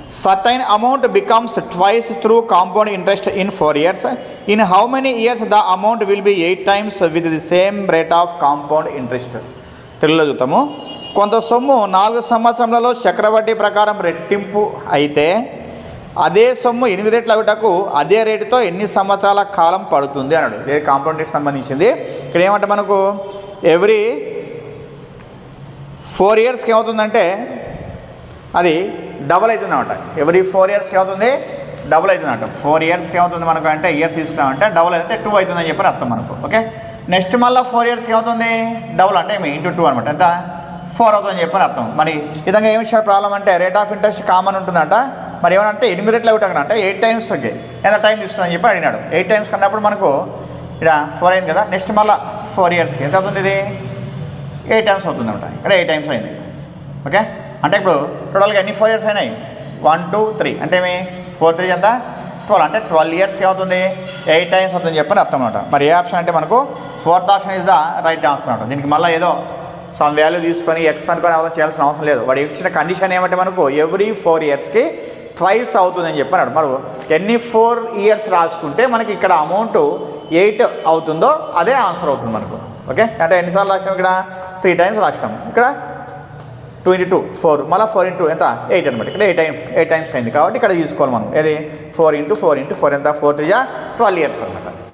certain amount becomes twice through compound interest in 4 years. In how many years the amount will be 8 times with the same rate of compound interest? తెలుగులో చూద్దాము. కొంత సొమ్ము 4 సంవత్సరాలలో చక్రవడ్డీ ప్రకారం రెట్టింపు అయితే అదే సొమ్ము 8 రెట్లు అవ్వటకు అదే రేటుతో ఎన్ని సంవత్సరాల కాలం పడుతుంది అన్నాడు. ఇదే కాంపౌండ్ ఇంట్రెస్ట్ సంబంధించింది. ఇక్కడ ఏమంటే మనకు ఎవ్రీ 4 ఇయర్స్కి ఏమవుతుందంటే అది డబల్ అవుతుంది అనమాట. ఎవ్రీ 4 ఇయర్స్కి ఏమవుతుంది, డబుల్ అవుతుంది అంట. 4 ఇయర్స్కి ఏమవుతుంది మనకు అంటే ఇయర్స్ తీసుకున్నామంటే డబుల్ అయితే 2 అవుతుందని చెప్పి అర్థం మనకు. ఓకే, నెక్స్ట్ మళ్ళీ 4 ఇయర్స్కి ఏమవుతుంది, డబుల్ అంటే ఇంటూ 2 అనమాట. ఎంత 4 అవుతుందని చెప్పని అర్థం. మరి ఈ విధంగా ఏమి ఇచ్చాడు ప్రాబ్లం అంటే రేట్ ఆఫ్ ఇంట్రెస్ట్ కామన్ ఉంటుందంట. మరి ఏమనంటే 8 రెట్లు అవుతాయి అంటే 8 టైమ్స్ ఎంత టైం తీసుకుందని చెప్పి అడిగినాడు. 8 టైమ్స్ కన్నప్పుడు మనకు ఇక్కడ 4 అయింది కదా. నెక్స్ట్ మళ్ళీ 4 ఇయర్స్కి ఎంత అవుతుంది, ఇది 8 టైమ్స్ అవుతుంది అనమాట. ఇక్కడ 8 టైమ్స్ అయింది. ఓకే, అంటే ఇప్పుడు టోటల్గా ఎన్ని 4 ఇయర్స్ అయినాయి, 1 2 3 అంటే ఏమి 4 3 ఎంత 12 అంటే 12 ఇయర్స్కి అవుతుంది 8 టైమ్స్ అవుతుందని చెప్పని అర్థం అనమాట. మరి ఏ ఆప్షన్ అంటే మనకు 4th option is the right answer అనమాట. దీనికి మళ్ళీ ఏదో సమ్ వాల్యూ తీసుకొని ఎక్స్ అనుకొని అవసరం చేయాల్సిన అవసరం లేదు. వాడు ఇచ్చిన కండిషన్ ఏమంటే మనకు ఎవ్రీ 4 ఇయర్స్కి ట్వైస్ అవుతుందని చెప్పన్నాడు. మరి ఎన్ని 4 ఇయర్స్ రాసుకుంటే మనకి ఇక్కడ అమౌంట్ 8 అవుతుందో అదే ఆన్సర్ అవుతుంది మనకు. ఓకే, అంటే ఎన్నిసార్లు రాసినాం, ఇక్కడ 3 టైమ్స్ రాసినాం. ఇక్కడ 2 × 2 4 మళ్ళీ 4 × 2 ఎంత 8 అనమాట. ఇక్కడ 8 టైమ్స్ అయింది కాబట్టి ఇక్కడ తీసుకోవాలి మనం. ఏది 4 × 4 × 4 ఎంత 4 3 12 ఇయర్స్ అనమాట.